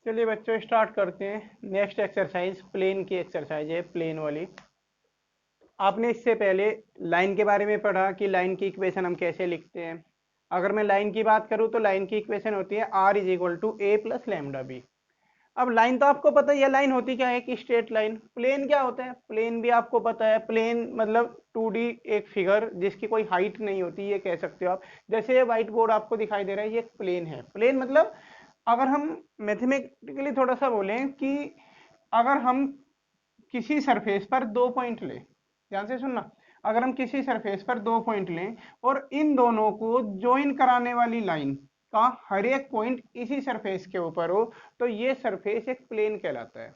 चलिए बच्चों स्टार्ट करते हैं। नेक्स्ट एक्सरसाइज प्लेन की एक्सरसाइज है, प्लेन वाली। आपने इससे पहले लाइन के बारे में पढ़ा कि लाइन की इक्वेशन हम कैसे लिखते हैं। अगर मैं लाइन की बात करूं तो लाइन की इक्वेशन होती है r is equal to a plus lambda b. अब लाइन तो आपको पता ही है, लाइन होती क्या है कि स्ट्रेट लाइन। प्लेन क्या होता है, प्लेन भी आपको पता है। प्लेन मतलब 2D एक फिगर जिसकी कोई हाइट नहीं होती, ये कह सकते हो आप। जैसे ये व्हाइट बोर्ड आपको दिखाई दे रहा है, ये एक प्लेन है। प्लेन मतलब अगर हम मैथमेटिकली थोड़ा सा बोलें कि अगर हम किसी सरफेस पर दो पॉइंट लें, ध्यान से सुनना। अगर हम किसी सरफेस पर दो पॉइंट लें और इन दोनों को ज्वाइन कराने वाली लाइन का हर एक पॉइंट इसी सरफेस के ऊपर हो, तो ये सरफेस एक प्लेन कहलाता है।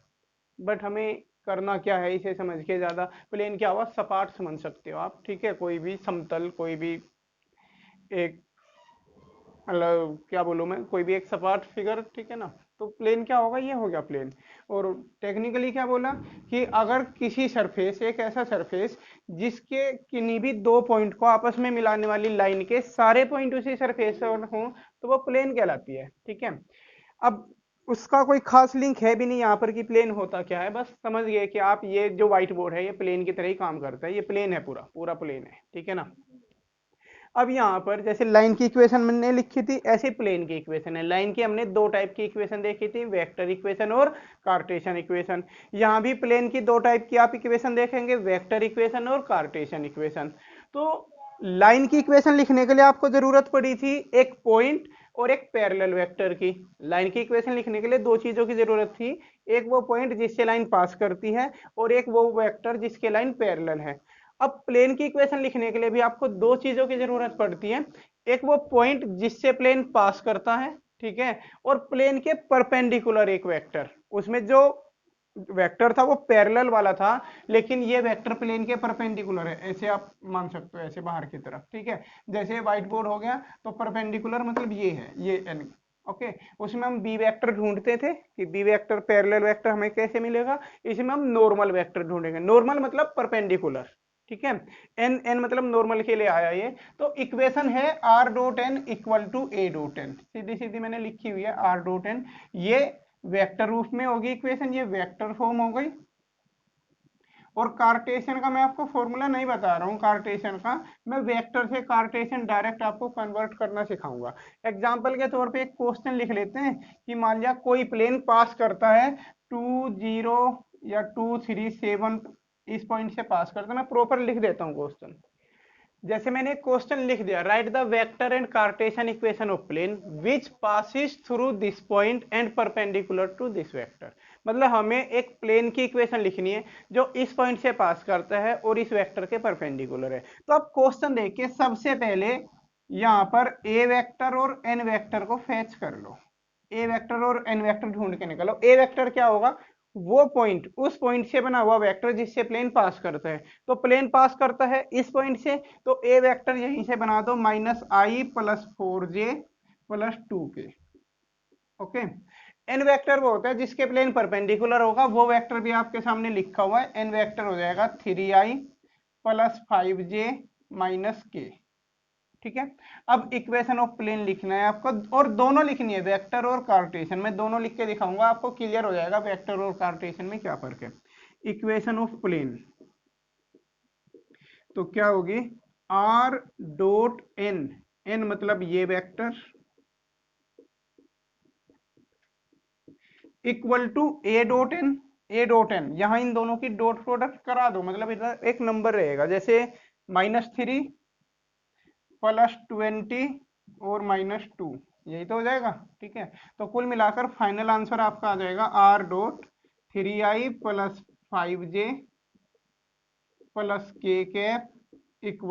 बट हमें करना क्या है, इसे समझ के ज्यादा प्लेन क्या हुआ, सपाट समझ सकते हो आप। ठीक है, कोई भी समतल, कोई भी एक, मतलब क्या बोलूं मैं, कोई भी एक सपाट फिगर, ठीक है ना। तो प्लेन क्या होगा, ये हो गया प्लेन। और टेक्निकली क्या बोला कि अगर किसी सरफेस, एक ऐसा सरफेस जिसके किन्हीं भी दो पॉइंट को आपस में मिलाने वाली लाइन के सारे पॉइंट उसी सरफेस पर हों, तो वो प्लेन कहलाती है। ठीक है। अब उसका कोई खास लिंक है भी नहीं यहाँ पर कि प्लेन होता क्या है, बस समझ गए कि आप ये जो व्हाइट बोर्ड है ये प्लेन की तरह ही काम करता है। ये प्लेन है, पूरा पूरा प्लेन है, ठीक है ना। अब यहाँ पर जैसे लाइन की इक्वेशन मैंने लिखी थी, ऐसे प्लेन की इक्वेशन है। लाइन की हमने दो टाइप की इक्वेशन देखी थी, वेक्टर इक्वेशन और कार्टेशियन इक्वेशन। यहाँ भी प्लेन की दो टाइप की आप इक्वेशन देखेंगे, वेक्टर इक्वेशन और कार्टेशियन इक्वेशन। तो लाइन की इक्वेशन लिखने के लिए आपको जरूरत पड़ी थी एक पॉइंट और एक पैरेलल वेक्टर की। लाइन की इक्वेशन लिखने के लिए दो चीजों की जरूरत थी, एक वो पॉइंट जिससे लाइन पास करती है और एक वो वेक्टर जिसके लाइन पैरेलल है। अब प्लेन की इक्वेशन लिखने के लिए भी आपको दो चीजों की जरूरत पड़ती है, एक वो पॉइंट जिससे प्लेन पास करता है, ठीक है, और प्लेन के परपेंडिकुलर एक वेक्टर। उसमें जो वेक्टर था वो पैरेलल वाला था, लेकिन ये वेक्टर प्लेन के परपेंडिकुलर है, ऐसे आप मान सकते हो, ऐसे बाहर की तरफ। ठीक है, जैसे व्हाइट बोर्ड हो गया तो परपेंडिकुलर मतलब ये है, ये एन। ओके, उसमें हम बी वेक्टर ढूंढते थे कि बी वेक्टर पैरेलल वेक्टर हमें कैसे मिलेगा। इसमें हम नॉर्मल वेक्टर ढूंढेंगे, नॉर्मल मतलब परपेंडिकुलर। ठीक है, एन एन मतलब नॉर्मल के लिए आया ये। तो इक्वेशन है r dot n equal to a dot n, सीधी सीधी मैंने लिखी हुई है आर डॉट एन। ये वेक्टर रूप में होगी इक्वेशन, ये वेक्टर फॉर्म हो गई। और कार्टेशियन का मैं आपको फॉर्मूला नहीं बता रहा हूँ, कार्टेशियन का मैं वेक्टर से कार्टेशियन डायरेक्ट आपको कन्वर्ट करना सिखाऊंगा। एग्जांपल के तौर पे एक क्वेश्चन लिख लेते हैं कि मान लिया कोई प्लेन पास करता है 2 0 या 2 3 7, इस पॉइंट से पास करता है। मैं प्रॉपर लिख देता हूँ क्वेश्चन। जैसे मैंने क्वेश्चन लिख दिया, write the vector and Cartesian equation of plane which passes through this point and perpendicular to this vector. मतलब हमें एक प्लेन की इक्वेशन लिखनी है जो इस पॉइंट से पास करता है और इस वेक्टर के परपेंडिकुलर है। तो आप क्वेश्चन देखिए, सबसे पहले यहाँ पर ए वेक्टर और एन वेक्टर को फैच कर लो। ए वेक्टर और एन वेक्टर ढूंढ के निकालो। ए वेक्टर क्या होगा, वो पॉइंट, उस पॉइंट से बना हुआ वेक्टर जिससे प्लेन पास करता है। तो प्लेन पास करता है इस पॉइंट से, तो ए वेक्टर यहीं से बना दो, -i + 4j + 2k। Okay, N vector वो होता है जिसके प्लेन परपेंडिकुलर होगा, वो वेक्टर भी आपके सामने लिखा हुआ है। एन वेक्टर हो जाएगा 3i + 5j - k। ठीक है, अब इक्वेशन ऑफ प्लेन लिखना है आपको, और दोनों लिखनी है, वेक्टर और कार्टेशियन। मैं दोनों लिख के दिखाऊंगा, आपको क्लियर हो जाएगा वेक्टर और कार्टेशियन में क्या फर्क है। इक्वेशन ऑफ प्लेन तो क्या होगी, आर डॉट एन, एन मतलब ये vector, equal to a dot n. A dot n, यहां इन दोनों की डॉट प्रोडक्ट करा दो, मतलब इधर एक नंबर रहेगा, जैसे -3 + 20 और -2, यही तो हो जाएगा। ठीक है, तो कुल मिलाकर फाइनल आंसर आपका आ जाएगा R dot 3i + 5j + k cap =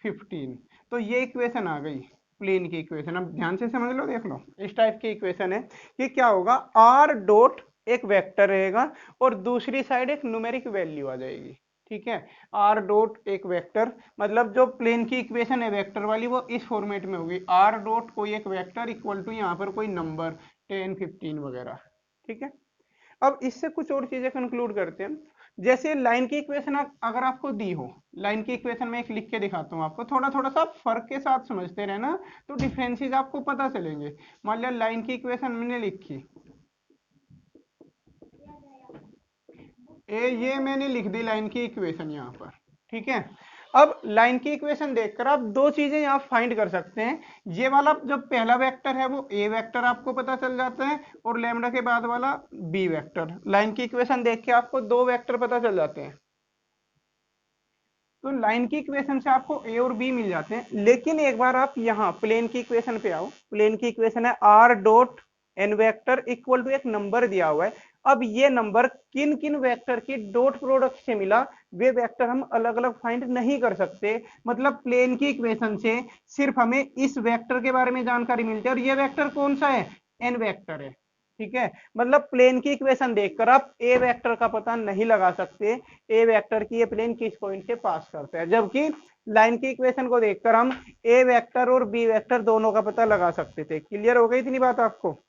15। तो ये इक्वेशन आ गई प्लेन की इक्वेशन। अब ध्यान से समझ लो, देख लो, इस टाइप की इक्वेशन है कि क्या होगा, आर डॉट एक वेक्टर रहेगा और दूसरी साइड एक न्यूमेरिक वैल्यू आ जाएगी। ठीक है, आर डॉट एक वेक्टर, मतलब जो प्लेन की इक्वेशन है वेक्टर वाली, वो इस फॉर्मेट में होगी, आर डॉट कोई एक वेक्टर इक्वल टू यहाँ पर कोई नंबर 10 15 वगैरह। ठीक है, अब इससे कुछ और चीजें कंक्लूड करते हैं। जैसे लाइन की इक्वेशन अगर आपको दी हो, लाइन की इक्वेशन में एक लिख के दिखाता हूँ आपको, थोड़ा थोड़ा सा फर्क के साथ समझते रहना, तो डिफरेंसेस आपको पता चलेंगे। मान लिया लाइन की इक्वेशन मैंने लिखी, ये मैंने लिख दी लाइन की इक्वेशन यहाँ पर, ठीक है। अब लाइन की इक्वेशन देखकर आप दो चीजें यहाँ फाइंड कर सकते हैं। ये वाला जो पहला वेक्टर है वो ए वेक्टर आपको पता चल जाता है, और लैम्डा के बाद वाला बी वेक्टर। लाइन की इक्वेशन देख के आपको दो वेक्टर पता चल जाते हैं। तो लाइन की इक्वेशन से आपको ए और बी मिल जाते हैं। लेकिन एक बार आप यहाँ प्लेन की इक्वेशन पे आओ। प्लेन की इक्वेशन है r dot n vector equal to एक नंबर दिया हुआ है। अब ये नंबर किन किन वेक्टर की डॉट प्रोडक्ट से मिला, वे वेक्टर हम अलग अलग फाइंड नहीं कर सकते। मतलब प्लेन की इक्वेशन से सिर्फ हमें इस वेक्टर के बारे में जानकारी मिलती है, और ये वेक्टर कौन सा है, एन वेक्टर है, ठीक है। मतलब प्लेन की इक्वेशन देखकर आप ए वेक्टर का पता नहीं लगा सकते, ए वेक्टर की ये प्लेन किस पॉइंट से पास करता है। जबकि लाइन की इक्वेशन को देखकर हम ए वेक्टर और बी वेक्टर दोनों का पता लगा सकते थे। क्लियर हो गई इतनी बात आपको?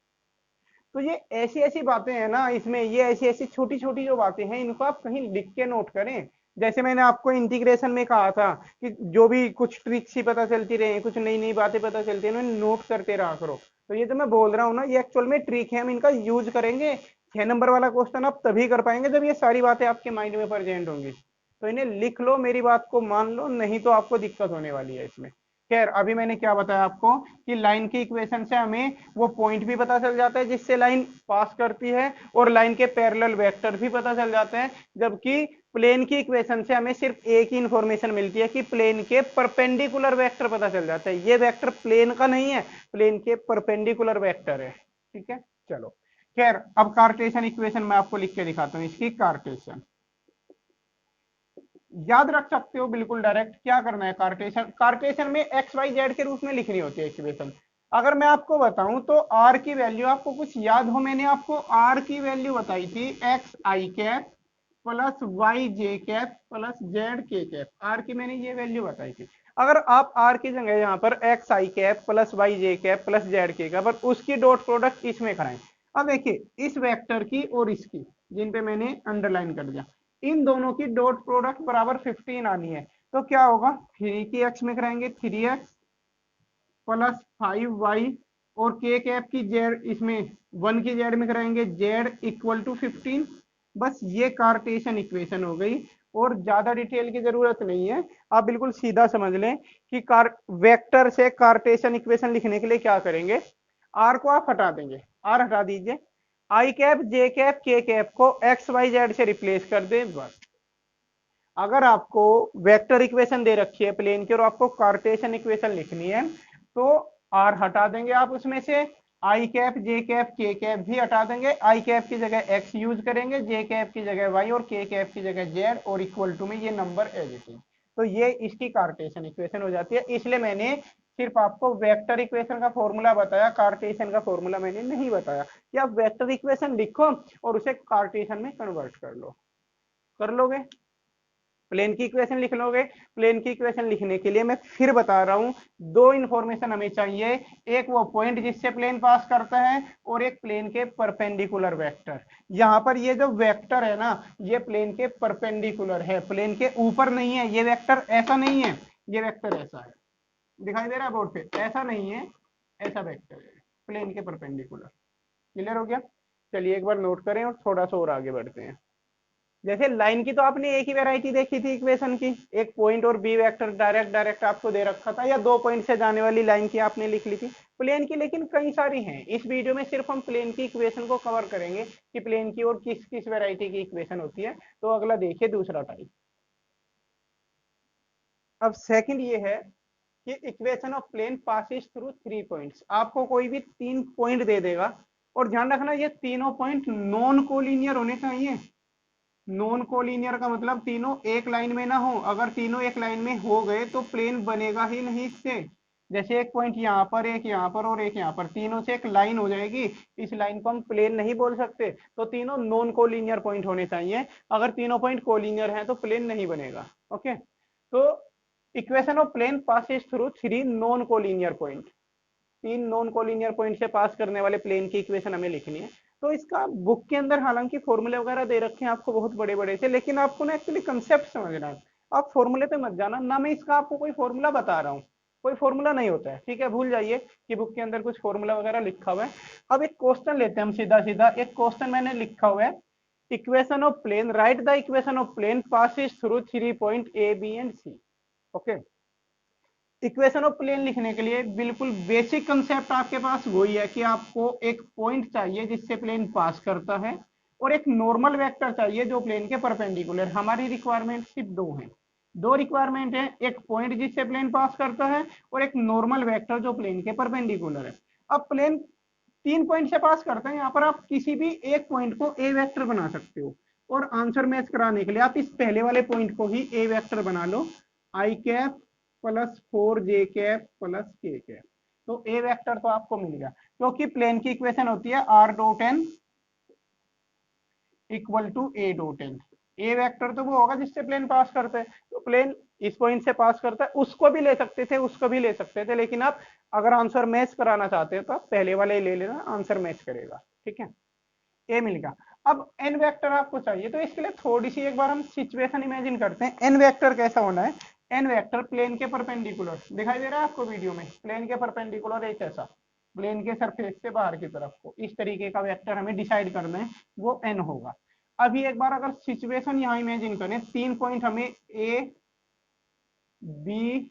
तो ये ऐसी ऐसी बातें हैं ना इसमें, ये ऐसी ऐसी छोटी छोटी जो बातें हैं इनको आप कहीं लिख के नोट करें। जैसे मैंने आपको इंटीग्रेशन में कहा था कि जो भी कुछ ट्रिक्स ही पता चलती रहे, कुछ नई नई बातें पता चलती है, नोट करते रहा करो। तो ये जो मैं बोल रहा हूँ ना, ये एक्चुअल में ट्रिक है, हम इनका यूज करेंगे। 6 नंबर वाला क्वेश्चन आप तभी कर पाएंगे जब ये सारी बातें आपके माइंड में प्रेजेंट होंगी। तो इन्हें लिख लो, मेरी बात को मान लो, नहीं तो आपको दिक्कत होने वाली है इसमें। खैर, अभी मैंने क्या बताया आपको कि लाइन की इक्वेशन से हमें वो पॉइंट भी पता चल जाता है जिससे लाइन पास करती है, और लाइन के पैरेलल वेक्टर भी पता चल जाते हैं। जबकि प्लेन की इक्वेशन से हमें सिर्फ एक ही इंफॉर्मेशन मिलती है कि प्लेन के परपेंडिकुलर वेक्टर पता चल जाता है। ये वेक्टर प्लेन का नहीं है, प्लेन के परपेंडिकुलर वेक्टर है, ठीक है। चलो खैर, अब कार्टेशियन इक्वेशन मैं आपको लिख के दिखाता हूँ। इसकी कार्टेशियन याद रख सकते हो बिल्कुल डायरेक्ट। क्या करना है, कार्टेशियन, कार्टेशियन में एक्स वाई जेड के रूप में लिखनी होती है इक्वेशन। अगर मैं आपको बताऊं तो आर की वैल्यू, आपको कुछ याद हो, मैंने आपको आर की वैल्यू बताई थी एक्स आई कैप प्लस वाई जे कैप प्लस जेड के कैप। आर की मैंने ये वैल्यू बताई थी। अगर आप आर की जगह यहाँ पर एक्स आई कैप प्लस वाई जे कैप प्लस जेड के कैप, और उसकी डॉट प्रोडक्ट इसमें कराएं। अब देखिए, इस वेक्टर की और इसकी, जिन पे मैंने अंडरलाइन कर दिया, इन दोनों की डॉट प्रोडक्ट बराबर 15 आनी है। तो क्या होगा, 3 की एक्स में कराएंगे 3x प्लस 5y, और के कैप की जेड, इसमें 1 की जेड में कराएंगे जेड इक्वल टू 15। बस ये कार्टेशियन इक्वेशन हो गई, और ज्यादा डिटेल की जरूरत नहीं है। आप बिल्कुल सीधा समझ लें कि वेक्टर से कार्टेशियन इक्वेशन लिखने के लिए क्या करेंगे, आर को आप हटा देंगे, आर हटा दीजिए, आई कैप जे कैप के कैप को एक्स वाई जेड से रिप्लेस कर दे बस। अगर आपको वेक्टर इक्वेशन दे रखी है प्लेन की और आपको कार्टेशियन इक्वेशन लिखनी है, तो आर हटा देंगे आप उसमें से, आई कैप जे कैप के कैप भी हटा देंगे, आई कैप की जगह एक्स यूज करेंगे, जे कैप की जगह वाई, और के कैप की जगह जेड, और इक्वल टू में ये नंबर एज इट इज। तो ये इसकी कार्टेशियन इक्वेशन हो जाती है। इसलिए मैंने सिर्फ आपको वेक्टर इक्वेशन का फॉर्मूला बताया, कार्टेशियन का फॉर्मूला मैंने नहीं बताया। कि आप वेक्टर इक्वेशन लिखो और उसे कार्टेशियन में कन्वर्ट कर लो। कर लोगे? प्लेन की इक्वेशन लिख लोगे। प्लेन की इक्वेशन लिखने के लिए मैं फिर बता रहा हूं, दो इंफॉर्मेशन हमें चाहिए। एक वो पॉइंट जिससे प्लेन पास करता है, और एक प्लेन के परपेंडिकुलर वेक्टर। यहां पर ये जो वेक्टर है ना, ये प्लेन के परपेंडिकुलर है, प्लेन के ऊपर नहीं है। ये वेक्टर ऐसा नहीं है, ये वेक्टर ऐसा है, दिखाई दे रहा है बोर्ड पे, ऐसा नहीं है, ऐसा वेक्टर है, प्लेन के परपेंडिकुलर। क्लियर हो गया? चलिए एक बार नोट करें और थोड़ा सा और आगे बढ़ते हैं। जैसे लाइन की तो आपने एक ही वैरायटी देखी थी इक्वेशन की, एक पॉइंट और बी वेक्टर डायरेक्ट डायरेक्ट आपको दे रखा था, या दो पॉइंट से जाने वाली लाइन की आपने लिख ली थी। प्लेन की लेकिन कई सारी हैं। इस वीडियो में सिर्फ हम प्लेन की इक्वेशन को कवर करेंगे कि प्लेन की और किस किस वैरायटी की इक्वेशन होती है। तो अगला देखिए, दूसरा टाइप। अब सेकंड ये है कि equation of plane passes through 3 points. आपको कोई भी 3 पॉइंट दे देगा, और ध्यान रखना ये तीनों पॉइंट नॉन कोलिनियर होने चाहिए। नॉन कोलिनियर का मतलब तीनों एक लाइन में ना हो। अगर तीनों एक लाइन में हो गए तो प्लेन बनेगा ही नहीं इससे। जैसे एक पॉइंट यहाँ पर, एक यहाँ पर और एक यहाँ पर, तीनों से एक लाइन हो जाएगी, इस लाइन को हम प्लेन नहीं बोल सकते। तो तीनों नॉन कोलिनियर पॉइंट होने चाहिए। अगर तीनों पॉइंट कोलिनियर हैं तो प्लेन नहीं बनेगा। ओके, तो equation of plane passes through 3 non collinear point. 3 non collinear point से पास करने वाले प्लेन की इक्वेशन हमें लिखनी है। तो इसका बुक के अंदर हालांकि फॉर्मूले वगैरह दे रखे हैं आपको बहुत बड़े बड़े से, लेकिन आपको ना एक्चुअली कंसेप्ट समझना है। आप फॉर्मूले पे मत जाना ना, मैं इसका आपको कोई फॉर्मूला बता रहा हूँ, कोई फॉर्मूला नहीं होता है, ठीक है। भूल जाइए कि बुक के अंदर कुछ फॉर्मूला वगैरह लिखा हुआ है। अब एक क्वेश्चन लेते हैं हम सीधा सीधा। एक क्वेश्चन मैंने लिखा हुआ है, equation of plane, write the equation of plane passes through 3 point A B and C. Okay, equation of plane लिखने के लिए बिल्कुल बेसिक कंसेप्ट आपके पास वही है कि आपको एक पॉइंट चाहिए जिससे प्लेन पास करता है, और एक नॉर्मल वेक्टर चाहिए जो प्लेन के परपेंडिकुलर। हमारी रिक्वायरमेंट सिर्फ दो है, दो रिक्वायरमेंट है, एक पॉइंट जिससे प्लेन पास करता है और एक नॉर्मल वेक्टर जो प्लेन के परपेंडिकुलर है। अब प्लेन 3 पॉइंट से पास करते हैं, यहाँ पर आप किसी भी एक पॉइंट को ए वेक्टर बना सकते हो, और आंसर मैच कराने के लिए आप इस पहले वाले पॉइंट को ही ए वेक्टर बना लो, आई कैप प्लस 4 जे कैप प्लस के कैप। तो ए वेक्टर तो आपको मिल गया, क्योंकि प्लेन की इक्वेशन होती है r dot n equal to a dot n. A vector तो वो होगा जिससे प्लेन पास करते हैं, तो प्लेन इस पॉइंट से पास करता है, उसको भी ले सकते थे, उसको भी ले सकते थे, लेकिन आप अगर आंसर मैच कराना चाहते हो तो आप पहले वाले ले लेना, आंसर मैच करेगा। ठीक है, ए मिल गया। अब एन वेक्टर आपको चाहिए, तो इसके लिए थोड़ी सी एक बार हम सिचुएशन इमेजिन करते हैं। एन वेक्टर कैसा होना है, एन वेक्टर प्लेन के परपेंडिकुलर, दिखाई दे रहा है आपको वीडियो में, प्लेन के परपेंडिकुलर एक ऐसा प्लेन के सरफेस से बाहर की तरफ को इस तरीके का वेक्टर हमें डिसाइड करना है, वो एन होगा। अभी एक बार अगर सिचुएशन यहाँ इमेजिन करें, 3 पॉइंट हमें ए बी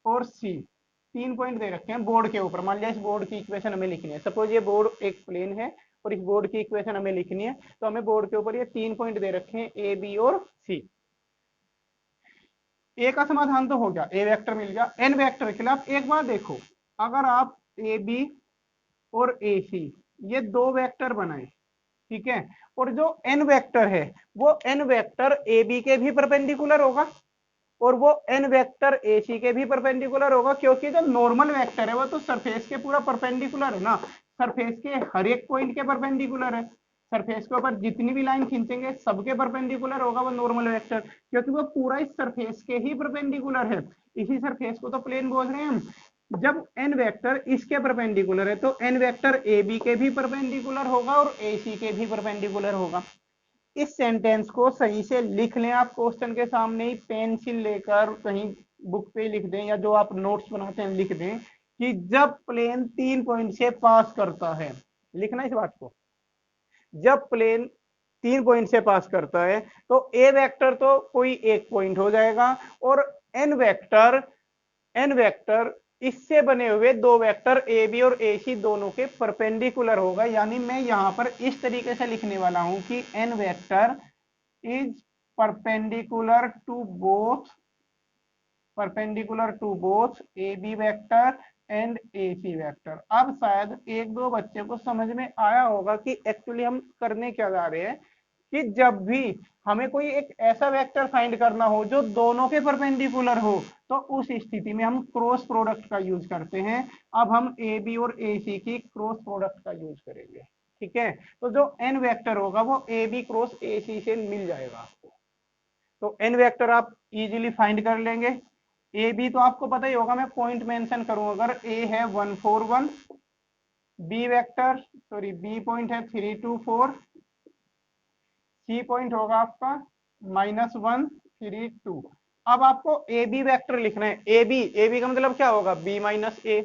और सी, 3 पॉइंट दे रखे हैं बोर्ड के ऊपर। मान लिया इस बोर्ड की इक्वेशन हमें लिखनी है, सपोज ये बोर्ड एक प्लेन है और इस बोर्ड की इक्वेशन हमें लिखनी है, तो हमें बोर्ड के ऊपर ये 3 पॉइंट दे रखे हैं ए बी और सी। ए का समाधान तो हो गया, ए वेक्टर मिल गया। एन वेक्टर के लिए आप एक बार देखो, अगर आप ए बी और ए सी ये दो वेक्टर बनाए, ठीक है, और जो एन वेक्टर है वो एन वेक्टर ए बी के भी परपेंडिकुलर होगा और वो एन वेक्टर ए सी के भी परपेंडिकुलर होगा, क्योंकि जो नॉर्मल वेक्टर है वो तो सरफेस के पूरा परपेंडिकुलर है ना, सरफेस के हर एक पॉइंट के परपेंडिकुलर है, सरफेस के ऊपर जितनी भी लाइन खींचेंगे सबके परपेंडिकुलर होगा वो नॉर्मल वेक्टर, क्योंकि वो पूरा इस सरफेस के ही परपेंडिकुलर है। इसी सरफेस को तो प्लेन बोल रहे हैं हम। जब एन वेक्टर इसके परपेंडिकुलर है तो एन वेक्टर ए बी के भी परपेंडिकुलर होगा और ए सी के भी परपेंडिकुलर होगा। इस सेंटेंस को सही से लिख लें आप, क्वेश्चन के सामने ही पेंसिल लेकर कहीं बुक पे लिख दें, या जो आप नोट्स बनाते हैं लिख दें कि जब प्लेन 3 पॉइंट से पास करता है, लिखना इस बात को, जब प्लेन 3 पॉइंट से पास करता है तो ए वेक्टर तो कोई एक पॉइंट हो जाएगा, और एन वेक्टर इससे बने हुए दो वेक्टर ए बी और ए सी दोनों के परपेंडिकुलर होगा। यानी मैं यहां पर इस तरीके से लिखने वाला हूं कि n vector is perpendicular to both A B vector and A C vector. अब शायद एक दो बच्चे को समझ में आया होगा कि एक्चुअली हम करने क्या जा रहे हैं, कि जब भी हमें कोई एक ऐसा वेक्टर फाइंड करना हो जो दोनों के परपेंडिकुलर हो, तो उस स्थिति में हम क्रॉस प्रोडक्ट का यूज करते हैं। अब हम ए बी और ए सी की क्रॉस प्रोडक्ट का यूज करेंगे। ठीक है, तो जो एन वेक्टर होगा वो ए बी क्रॉस ए सी से मिल जाएगा आपको, तो एन वेक्टर आप इजीली फाइंड कर लेंगे। ए बी तो आपको पता ही होगा, मैं पॉइंट मेंशन करूं, अगर ए है 1 4 1, B vector sorry B point है 3 2 4, सी पॉइंट होगा आपका -1 3 2। अब आपको ए बी वेक्टर लिखना है, ए बी का मतलब क्या होगा, बी माइनस ए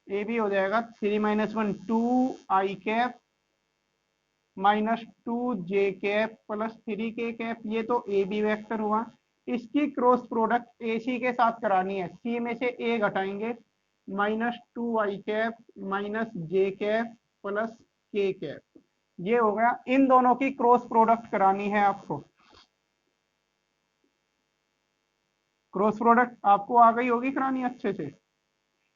बी हो जाएगा 3 -1 2 आई कैप -2 जे कैप प्लस 3 के कैप, ये तो ए बी वेक्टर हुआ। इसकी क्रॉस प्रोडक्ट ए सी के साथ करानी है, सी में से ए घटाएंगे, -2 आई कैप -जे कैप प्लस के कैप, ये हो गया। इन दोनों की क्रॉस प्रोडक्ट करानी है आपको, क्रॉस प्रोडक्ट आपको आ गई होगी करानी अच्छे से,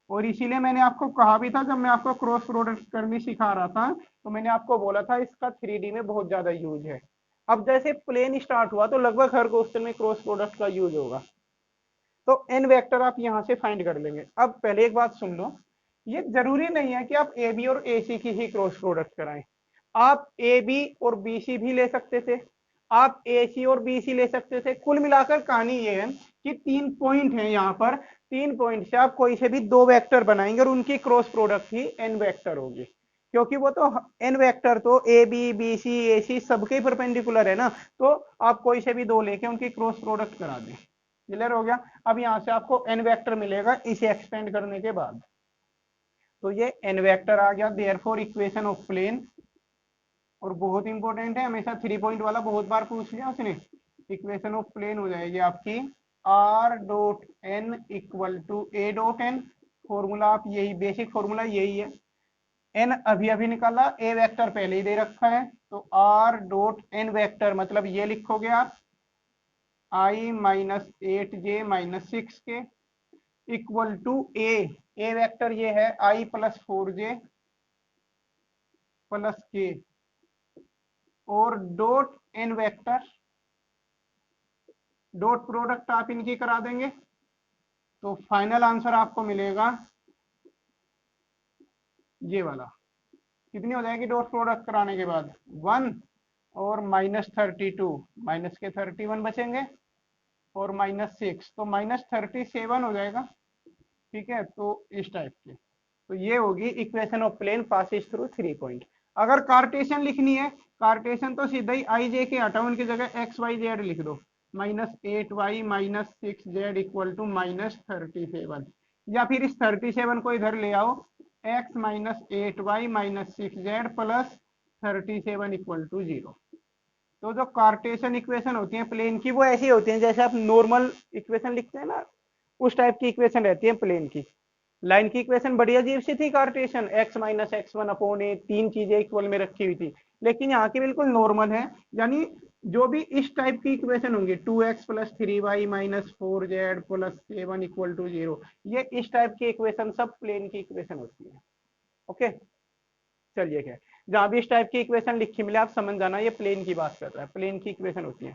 और इसीलिए मैंने आपको कहा भी था, जब मैं आपको क्रॉस प्रोडक्ट करनी सिखा रहा था तो मैंने आपको बोला था इसका 3D में बहुत ज्यादा यूज है। अब जैसे प्लेन स्टार्ट हुआ तो लगभग हर क्वेश्चन में क्रॉस प्रोडक्ट का यूज होगा, तो एन वेक्टर आप यहां से फाइंड कर लेंगे। अब पहले एक बात सुन लो, ये जरूरी नहीं है कि आप ए बी और ए सी की ही क्रॉस प्रोडक्ट कराएं, आप ए बी और बी सी भी ले सकते थे, आप ए सी और बी सी ले सकते थे। कुल मिलाकर कहानी ये है कि 3 पॉइंट है यहाँ पर, 3 पॉइंट से आप कोई से भी दो वेक्टर बनाएंगे और उनकी क्रॉस प्रोडक्ट ही एन वेक्टर होगी, क्योंकि वो तो एन वेक्टर तो ए बी बी सी ए सी सबके परपेंडिकुलर है ना, तो आप कोई से भी दो लेके उनकी क्रॉस प्रोडक्ट करा दें। क्लियर हो गया। अब यहां से आपको एन वेक्टर मिलेगा इसे एक्सपेंड करने के बाद, तो ये एन वेक्टर आ गया। देयरफॉर इक्वेशन ऑफ प्लेन और बहुत इंपॉर्टेंट है, हमेशा 3 पॉइंट वाला बहुत बार पूछ लिया उसने। इक्वेशन ऑफ प्लेन हो जाएगी आपकी r dot n equal to a dot n. Formula आप यही, बेसिक फॉर्मूला यही है। एन अभी अभी निकाला, ए वेक्टर पहले ही दे रखा है, तो आर डॉट एन वेक्टर मतलब ये लिखोगे आप i minus 8j-6k equal to a vector ये है i plus 4j plus k, और dot n vector dot product आप इनकी करा देंगे, तो फाइनल आंसर आपको मिलेगा ये वाला। कितनी हो जाएगी डॉट प्रोडक्ट कराने के बाद? 1 और -32, माइनस के 31 बचेंगे और -6, तो -37 हो जाएगा। ठीक है, तो इस टाइप के, तो ये होगी equation of plane passes through 3 point. अगर कार्टेशियन लिखनी है, कार्टेशियन तो सीधा ही आई जे के हटाओ, उनकी जगह XYZ लिख दो, -8y -6z इक्वल टू -37, या फिर इस 37 को इधर ले आओ, x -8y -6z plus 37 equal to 0। तो जो कार्टेशियन इक्वेशन होती है प्लेन की, वो ऐसी होती है जैसे आप नॉर्मल इक्वेशन लिखते हैं ना, उस टाइप की इक्वेशन रहती है प्लेन की। लाइन की इक्वेशन बड़ी अजीब सी थी, Cartesian x minus x1 upon a, 3 चीजें इक्वल में रखी हुई थी, लेकिन यहाँ की बिल्कुल नॉर्मल है। यानी जो भी इस टाइप की इक्वेशन होंगी 2x plus 3y minus 4z plus 7 equal to 0, ये इस टाइप की इक्वेशन सब प्लेन की इक्वेशन होती है। ओके, चलिए क्या, जहां भी इस टाइप की इक्वेशन लिखी मिले आप समझ जाना ये प्लेन की बात कर रहा है, प्लेन की इक्वेशन होती है।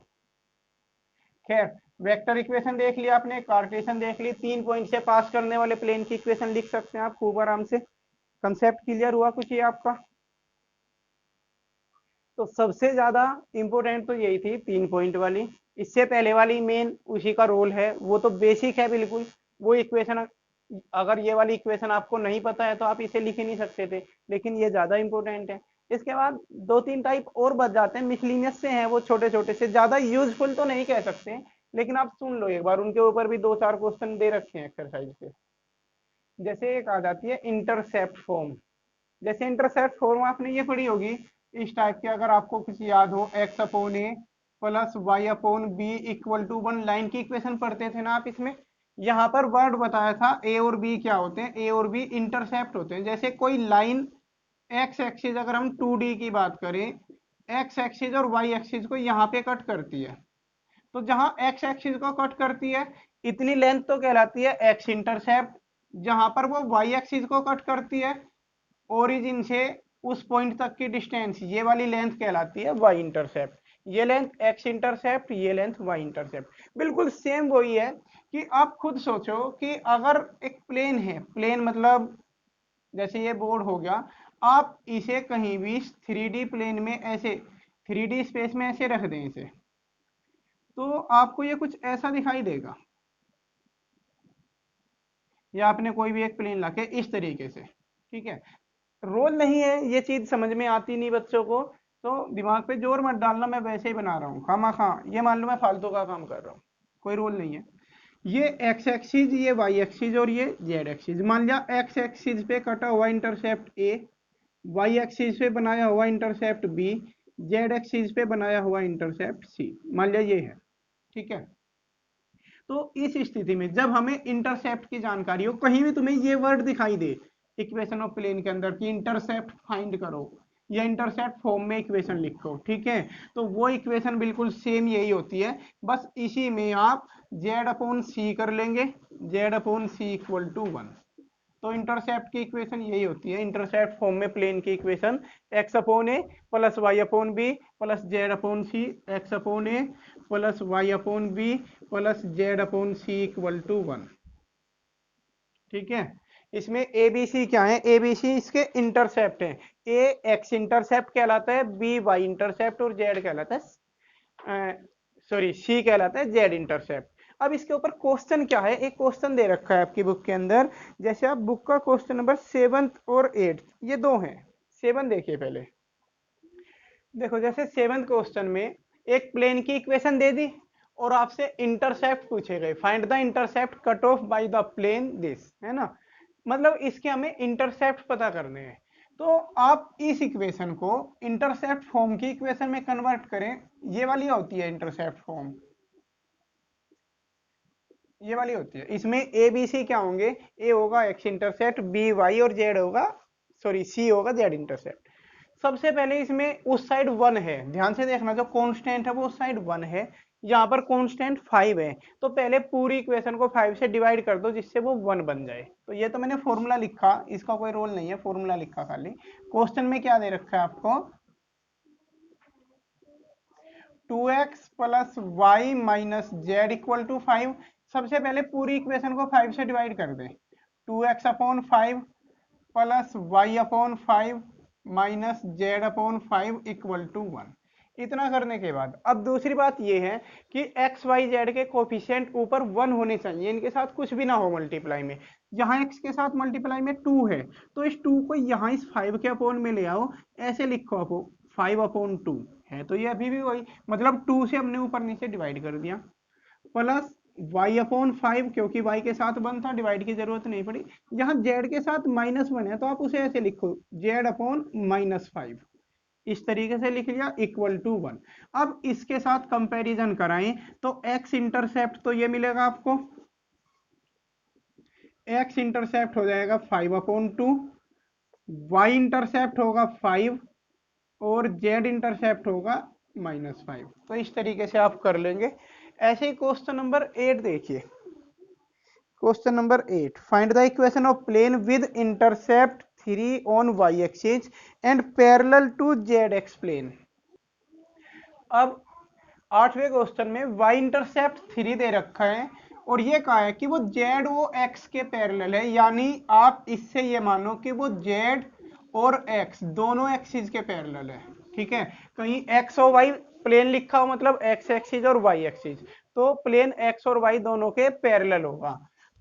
खैर, वेक्टर इक्वेशन देख लिया आपने, कार्टेशियन देख ली, 3 पॉइंट से पास करने वाले प्लेन की इक्वेशन लिख सकते हैं आप खूब आराम से। कंसेप्ट क्लियर हुआ कुछ ये आपका? तो सबसे ज्यादा इंपॉर्टेंट तो यही थी 3 पॉइंट वाली। इससे पहले वाली मेन उसी का रोल है, वो तो बेसिक है बिल्कुल। वो इक्वेशन, अगर ये वाली इक्वेशन आपको नहीं पता है तो आप इसे लिख ही नहीं सकते थे, लेकिन ये ज्यादा इंपॉर्टेंट है। इसके बाद 2-3 टाइप और बच जाते हैं, मिसलिनियस से हैं वो, छोटे छोटे से, ज्यादा यूजफुल तो नहीं कह सकते, लेकिन आप सुन लो एक बार, उनके ऊपर भी 2-4 क्वेश्चन दे रखे हैं एक्सरसाइज से। जैसे एक आ जाती है इंटरसेप्ट फॉर्म। जैसे इंटरसेप्ट फॉर्म आपने ये पढ़ी होगी इस टाइप की, अगर आपको किसी याद हो, x upon a plus y upon b equal to 1, line की इक्वेशन पढ़ते थे ना आप इसमें। यहाँ पर वर्ड बताया था ए और बी क्या होते हैं, ए और बी इंटरसेप्ट होते हैं। जैसे कोई लाइन एक्स एक्सिस, अगर हम 2D की बात करें, एक्स एक्सिस और वाई एक्सिस को यहाँ पे कट करती है, तो जहां एक्स एक्सिस को कट करती है इतनी लेंथ तो कहलाती है एक्स इंटरसेप्ट। जहां पर वो वाई एक्सिस को कट करती है ओरिजिन से उस पॉइंट तक की डिस्टेंस, ये वाली लेंथ कहलाती है वाई इंटरसेप्ट। ये लेंथ एक्स इंटरसेप्ट, ये लेंथ वाई इंटरसेप्ट। बिल्कुल सेम वही है कि आप खुद सोचो कि अगर एक प्लेन है, प्लेन मतलब जैसे ये बोर्ड हो गया, आप इसे कहीं भी 3D प्लेन में ऐसे 3D स्पेस में ऐसे रख दें इसे, तो आपको ये कुछ ऐसा दिखाई देगा। या आपने कोई भी एक प्लेन लाके इस तरीके से, ठीक है, रोल नहीं है, ये चीज समझ में आती नहीं बच्चों को, तो दिमाग पे जोर मत डालना, मैं वैसे ही बना रहा हूँ खामा खा, ये मान लो मैं फालतू का काम कर रहा हूँ, कोई रोल नहीं है। ये एक्स एक्सिस, ये वाई एक्सिस और ये जेड एक्सिस। मान लिया एक्स एक्सिस पे कटा हुआ इंटरसेप्ट ए, वाई एक्सिस पे बनाया हुआ इंटरसेप्ट बी, जेड एक्सिस पे बनाया हुआ इंटरसेप्ट सी, मान लिया ये है। ठीक है, तो इस स्थिति में जब हमें इंटरसेप्ट की जानकारी हो, कहीं भी तुम्हें ये वर्ड दिखाई दे इक्वेशन ऑफ प्लेन के अंदर कि इंटरसेप्ट फाइंड करो या इंटरसेप्ट फॉर्म में इक्वेशन लिखो, ठीक है, तो वो इक्वेशन बिल्कुल सेम यही होती है, बस इसी में आप जेड अपॉन सी कर लेंगे, z upon c equal to 1। तो इंटरसेप्ट की इक्वेशन यही होती है, इंटरसेप्ट फॉर्म में प्लेन की equation x upon a plus y upon b plus z upon c, x upon a plus y upon b plus z upon c equal to 1। ठीक है, इसमें ए बी सी क्या है, A B C इसके intercept है, ए x intercept कहलाता है, B Y intercept और जेड कहलाता है, सॉरी सी कहलाता है जेड इंटरसेप्ट। अब इसके ऊपर क्वेश्चन क्या है, एक क्वेश्चन दे रखा है आपकी बुक के अंदर। जैसे आप बुक का क्वेश्चन नंबर 7th और 8th, ये दो हैं। 7 देखिए पहले, देखो जैसे 7th क्वेश्चन में एक प्लेन की इक्वेशन दे दी और आपसे इंटरसेप्ट पूछे गए, find the intercept cut off by the plane this, है ना, मतलब इसके हमें इंटरसेप्ट पता करने हैं। तो आप इस इक्वेशन को इंटरसेप्ट फॉर्म की इक्वेशन में कन्वर्ट करें, ये वाली होती है इंटरसेप्ट फॉर्म, ये वाली होती है। इसमें ए बी सी क्या होंगे, ए होगा एक्स इंटरसेप्ट, बी वाई और जेड होगा, सॉरी सी होगा जेड इंटरसेप्ट। सबसे पहले इसमें उस साइड 1 है, ध्यान से देखना, जो कांस्टेंट है वो उस साइड 1 है, यहाँ पर कांस्टेंट 5 है, तो पहले पूरी इक्वेशन को 5 से डिवाइड कर दो जिससे वो 1 बन जाए। तो ये तो मैंने फॉर्मूला लिखा, इसका कोई रोल नहीं है, फॉर्मूला लिखा खाली। क्वेश्चन में क्या दे रखा है आपको, 2x plus y minus z equal to 5। सबसे पहले पूरी इक्वेशन को 5 से डिवाइड कर दें, 2x upon 5 plus y upon 5 minus z upon 5 equal to 1। इतना करने के बाद अब दूसरी बात यह है कि एक्स वाई जेड के कोफिशिएंट ऊपर 1 होने चाहिए, इनके साथ कुछ भी ना हो मल्टीप्लाई में। यहाँ x के साथ मल्टीप्लाई में 2 है, तो इस 2 को यहाँ इस 5 के अपॉन में ले आओ, ऐसे लिखो आप 5 अपॉन 2 है, तो ये अभी भी वही, मतलब 2 से हमने ऊपर नीचे डिवाइड कर दिया, प्लस y अपॉन 5, क्योंकि y के साथ 1 था, डिवाइड की जरूरत नहीं पड़ी। यहाँ z के साथ -1 है, तो आप उसे ऐसे लिखो z अपॉन -5, इस तरीके से लिख लिया, इक्वल टू 1। अब इसके साथ कंपैरिजन कराएं तो x इंटरसेप्ट तो ये मिलेगा आपको, x इंटरसेप्ट हो जाएगा 5 अपॉन 2, y इंटरसेप्ट होगा 5 और z इंटरसेप्ट होगा -5। तो इस तरीके से आप कर लेंगे। ऐसे ही क्वेश्चन नंबर 8 देखिए, question number 8, find the equation of plane with intercept 3 on y axis and parallel to z x plane. अब 8वें क्वेश्चन में y इंटरसेप्ट 3 दे रखा है और ये कहा है कि वो z वो x के पैरेलल है, यानी आप इससे ये मानो कि वो z और x दोनों एक्सिस के पैरेलल है, ठीक है। कहीं x और y प्लेन लिखा हो मतलब x एक्सिस और y एक्सिस, तो प्लेन x और y दोनों के पैरेलल होगा,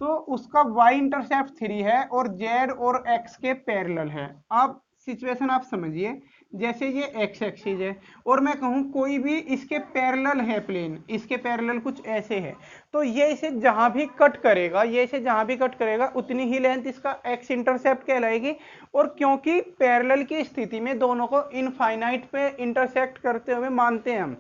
तो उसका y इंटरसेप्ट 3 है और z और x के पैरेलल है। आप सिचुएशन आप समझिए, जैसे ये x एक्सिस है और मैं कहूं कोई भी इसके पैरेलल है प्लेन, इसके पैरेलल कुछ ऐसे है, तो ये इसे जहां भी कट करेगा, ये इसे जहां भी कट करेगा उतनी ही लेंथ इसका x इंटरसेप्ट कहलाएगी। और क्योंकि पैरेलल की स्थिति में दोनों को इनफाइनाइट पे इंटरसेक्ट करते हुए मानते हैं हम,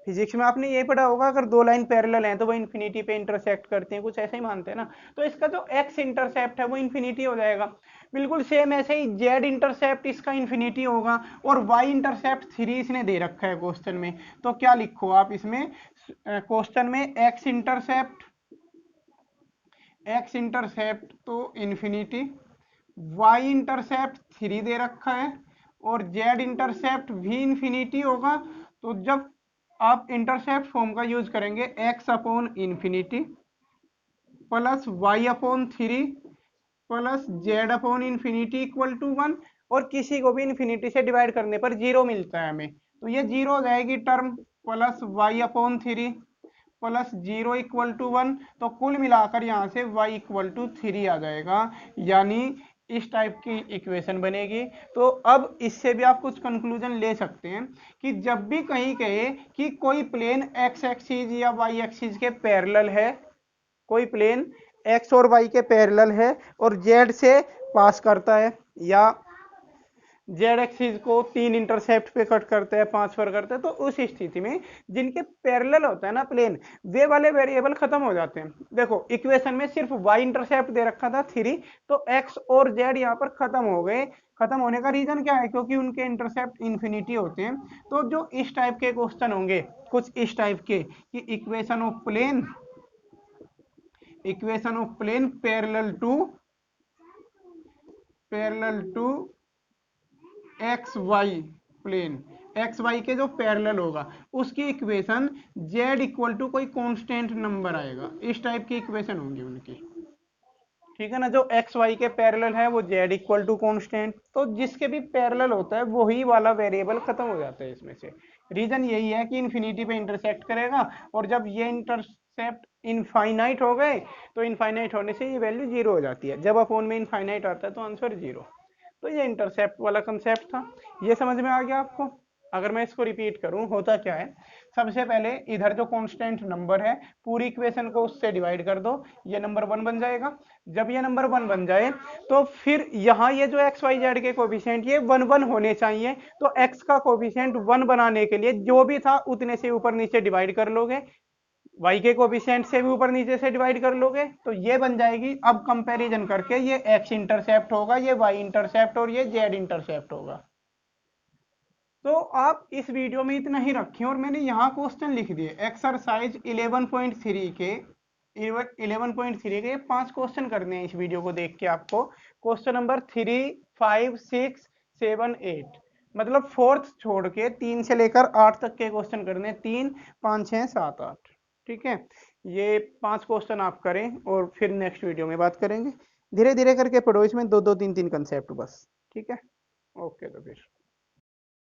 फिजिक्स में आपने ये पढ़ा होगा, अगर दो लाइन पैरेलल हैं तो वो इन्फिनिटी पे इंटरसेक्ट करते हैं, कुछ ऐसे ही मानते हैं ना, तो इसका जो x इंटरसेप्ट है वो इन्फिनिटी हो जाएगा। बिल्कुल सेम ऐसे ही z इंटरसेप्ट इसका इन्फिनिटी होगा और y इंटरसेप्ट 3 इसने दे रखा है क्वेश्चन में, तो क्या लिखो आप इसमें क्वेश्चन में x इंटरसेप्ट तो इन्फिनिटी, y इंटरसेप्ट 3 दे रखा है और z इंटरसेप्ट भी इन्फिनिटी होगा। तो जब आप इंटरसेप्ट फॉर्म का यूज करेंगे x upon infinity plus y upon 3 plus z upon infinity equal to 1, और किसी को भी इन्फिनिटी से डिवाइड करने पर 0 मिलता है हमें, तो ये 0 हो जाएगी term, plus y upon 3 plus 0 equal to 1, तो कुल मिलाकर यहाँ से y इक्वल टू 3 आ जाएगा, यानी इस टाइप की इक्वेशन बनेगी। तो अब इससे भी आप कुछ कंक्लूजन ले सकते हैं कि जब भी कहीं कहे कि कोई प्लेन x एक्सिस या y एक्सिस के पैरेलल है, कोई प्लेन x और y के पैरेलल है और z से पास करता है, या z एक्सिस को 3 इंटरसेप्ट पे कट करते हैं, 5 पर करते हैं, तो उस स्थिति में जिनके पैरेलल होता है ना प्लेन, वे वाले वेरिएबल खत्म हो जाते हैं। देखो इक्वेशन में सिर्फ y इंटरसेप्ट दे रखा था 3, तो x और z यहाँ पर खत्म हो गए। खत्म होने का रीजन क्या है, क्योंकि उनके इंटरसेप्ट इन्फिनिटी होते हैं। तो जो इस टाइप के क्वेश्चन होंगे कुछ इस टाइप के कि equation of plane parallel to x y plane, x y के जो पैरेलल होगा उसकी इक्वेशन z इक्वल टू कोई कांस्टेंट नंबर आएगा, इस टाइप की इक्वेशन होंगी उनकी, ठीक है ना। जो एक्स वाई के पैरेलल है वो z इक्वल टू कांस्टेंट, तो जिसके भी पैरेलल होता है वही वाला वेरिएबल खत्म हो जाता है इसमें से। रीजन यही है कि इन्फिनिटी पे इंटरसेक्ट करेगा, और जब ये इंटरसेप्ट इनफाइनाइट हो गए तो इनफाइनाइट होने से ये वैल्यू 0 हो जाती है, जब अपोन में इनफाइनाइट आता है तो आंसर 0। तो ये इंटरसेप्ट वाला कंसेप्ट था, ये समझ में आ गया आपको। अगर मैं इसको रिपीट करूं, होता क्या है, सबसे पहले इधर जो कांस्टेंट नंबर है पूरी इक्वेशन को उससे डिवाइड कर दो, ये नंबर 1 बन जाएगा। जब ये नंबर 1 बन जाए तो फिर यहाँ ये जो एक्स वाई जेड के कोफिशिएंट ये 1 1 होने चाहिए। तो एक्स का कोफिशिएंट 1 बनाने के लिए जो भी था उतने से ऊपर नीचे डिवाइड कर लोगे, y के कोफिशिएंट से भी ऊपर नीचे से डिवाइड कर लोगे, तो ये बन जाएगी। अब कंपैरिजन करके ये x इंटरसेप्ट होगा, ये y इंटरसेप्ट और ये z इंटरसेप्ट होगा। तो आप इस वीडियो में इतना ही रखें और मैंने यहाँ क्वेश्चन लिख दिए एक्सरसाइज 11.3 के 11.3 के 5 क्वेश्चन करने हैं इस वीडियो को देख के आपको। क्वेश्चन नंबर 3, 5, 6, 7, 8, मतलब फोर्थ छोड़ के 3 से लेकर 8 तक के क्वेश्चन करने हैं, 3, 5, 6, 7, 8। ठीक है, ये 5 क्वेश्चन आप करें और फिर नेक्स्ट वीडियो में बात करेंगे। धीरे धीरे करके पढ़ो, इसमें 2 2 3 3 कंसेप्ट बस। ठीक है, ओके तो फिर